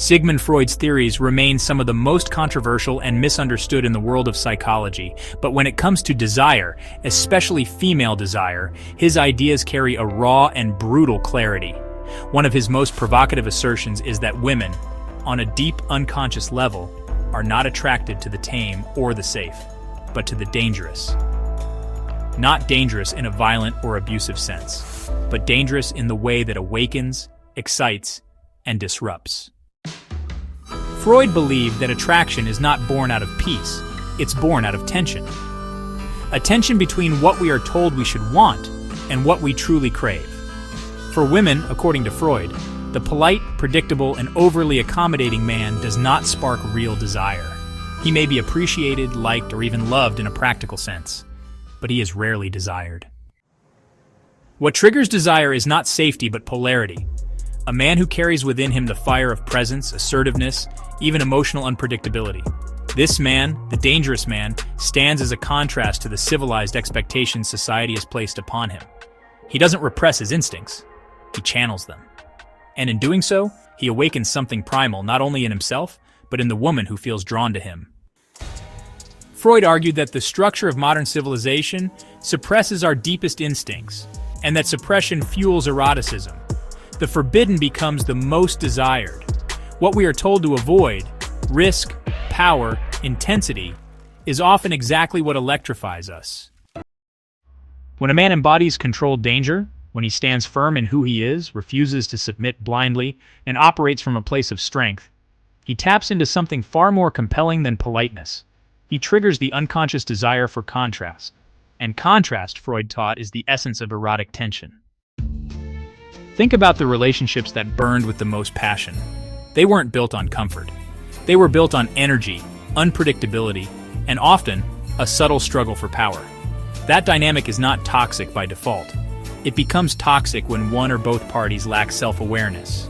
Sigmund Freud's theories remain some of the most controversial and misunderstood in the world of psychology, but when it comes to desire, especially female desire, his ideas carry a raw and brutal clarity. One of his most provocative assertions is that women, on a deep unconscious level, are not attracted to the tame or the safe, but to the dangerous. Not dangerous in a violent or abusive sense, but dangerous in the way that awakens, excites, and disrupts. Freud believed that attraction is not born out of peace, it's born out of tension. A tension between what we are told we should want and what we truly crave. For women, according to Freud, the polite, predictable, and overly accommodating man does not spark real desire. He may be appreciated, liked, or even loved in a practical sense, but he is rarely desired. What triggers desire is not safety but polarity. A man who carries within him the fire of presence, assertiveness, even emotional unpredictability. This man, the dangerous man, stands as a contrast to the civilized expectations society has placed upon him. He doesn't repress his instincts, he channels them. And in doing so, he awakens something primal not only in himself, but in the woman who feels drawn to him. Freud argued that the structure of modern civilization suppresses our deepest instincts, and that suppression fuels eroticism. The forbidden becomes the most desired. What we are told to avoid, risk, power, intensity, is often exactly what electrifies us. When a man embodies controlled danger, when he stands firm in who he is, refuses to submit blindly, and operates from a place of strength, he taps into something far more compelling than politeness. He triggers the unconscious desire for contrast. And contrast, Freud taught, is the essence of erotic tension. Think about the relationships that burned with the most passion. They weren't built on comfort. They were built on energy, unpredictability, and often a subtle struggle for power. That dynamic is not toxic by default. It becomes toxic when one or both parties lack self-awareness.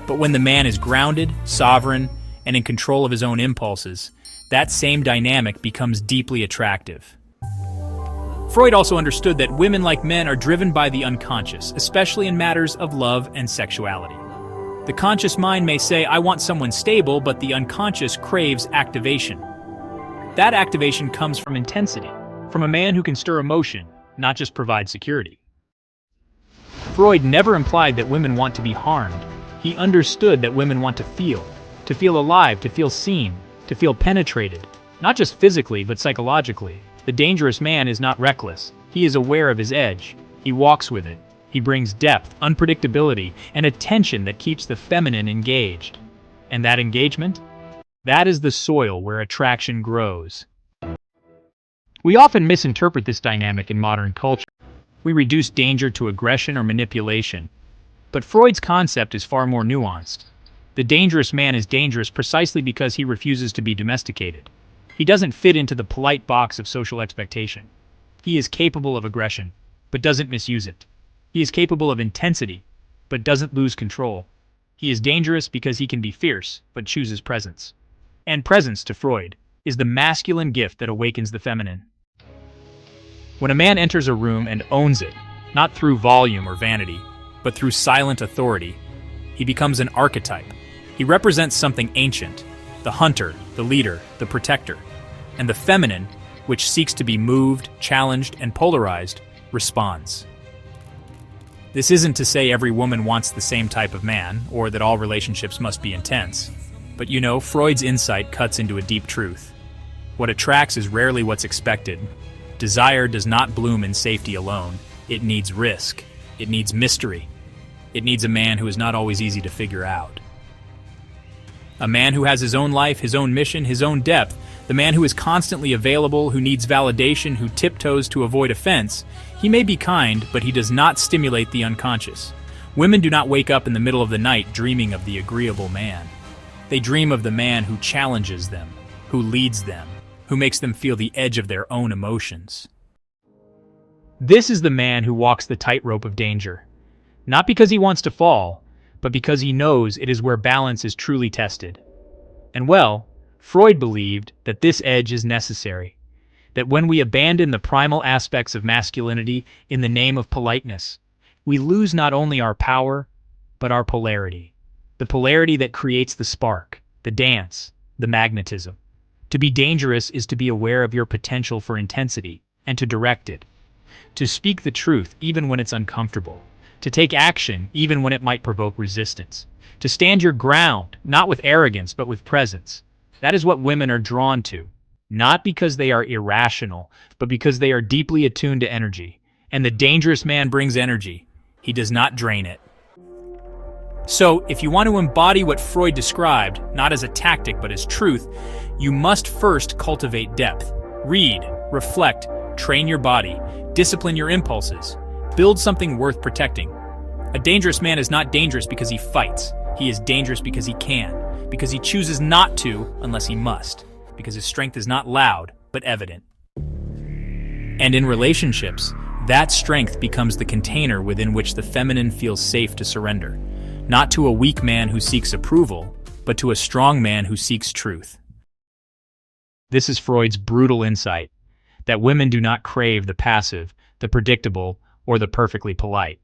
But when the man is grounded, sovereign, and in control of his own impulses, that same dynamic becomes deeply attractive. Freud also understood that women, like men, are driven by the unconscious, especially in matters of love and sexuality. The conscious mind may say, I want someone stable, but the unconscious craves activation. That activation comes from intensity, from a man who can stir emotion, not just provide security. Freud never implied that women want to be harmed. He understood that women want to feel alive, to feel seen, to feel penetrated, not just physically, but psychologically. The dangerous man is not reckless. He is aware of his edge. He walks with it. He brings depth, unpredictability, and a tension that keeps the feminine engaged. And that engagement? That is the soil where attraction grows. We often misinterpret this dynamic in modern culture. We reduce danger to aggression or manipulation. But Freud's concept is far more nuanced. The dangerous man is dangerous precisely because he refuses to be domesticated. He doesn't fit into the polite box of social expectation. He is capable of aggression, but doesn't misuse it. He is capable of intensity, but doesn't lose control. He is dangerous because he can be fierce, but chooses presence. And presence, to Freud, is the masculine gift that awakens the feminine. When a man enters a room and owns it, not through volume or vanity, but through silent authority, he becomes an archetype. He represents something ancient, the hunter, the leader, the protector. And the feminine, which seeks to be moved, challenged, and polarized, responds. This isn't to say every woman wants the same type of man, or that all relationships must be intense. But you know, Freud's insight cuts into a deep truth. What attracts is rarely what's expected. Desire does not bloom in safety alone. It needs risk. It needs mystery. It needs a man who is not always easy to figure out. A man who has his own life, his own mission, his own depth. The man who is constantly available, who needs validation, who tiptoes to avoid offense. He may be kind, but he does not stimulate the unconscious. Women do not wake up in the middle of the night dreaming of the agreeable man. They dream of the man who challenges them, who leads them, who makes them feel the edge of their own emotions. This is the man who walks the tightrope of danger. Not because he wants to fall, but because he knows it is where balance is truly tested. And well, Freud believed that this edge is necessary, that when we abandon the primal aspects of masculinity in the name of politeness, we lose not only our power, but our polarity. The polarity that creates the spark, the dance, the magnetism. To be dangerous is to be aware of your potential for intensity and to direct it. To speak the truth even when it's uncomfortable. To take action even when it might provoke resistance. To stand your ground, not with arrogance but with presence. That is what women are drawn to. Not because they are irrational, but because they are deeply attuned to energy. And the dangerous man brings energy. He does not drain it. So, if you want to embody what Freud described, not as a tactic but as truth, you must first cultivate depth. Read, reflect, train your body, discipline your impulses, build something worth protecting. A dangerous man is not dangerous because he fights. He is dangerous because he can, because he chooses not to unless he must, because his strength is not loud but evident. And in relationships, that strength becomes the container within which the feminine feels safe to surrender. Not to a weak man who seeks approval, but to a strong man who seeks truth. This is Freud's brutal insight, that women do not crave the passive, the predictable, or the perfectly polite.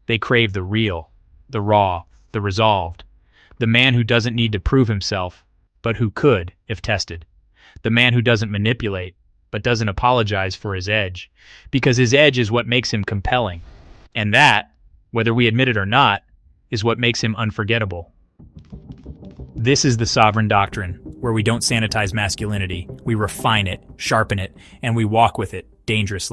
They crave the real, the raw, the resolved. The man who doesn't need to prove himself, but who could, if tested. The man who doesn't manipulate, but doesn't apologize for his edge, because his edge is what makes him compelling. And that, whether we admit it or not, is what makes him unforgettable. This is the Sovereign Doctrine, where we don't sanitize masculinity, we refine it, sharpen it, and we walk with it dangerously.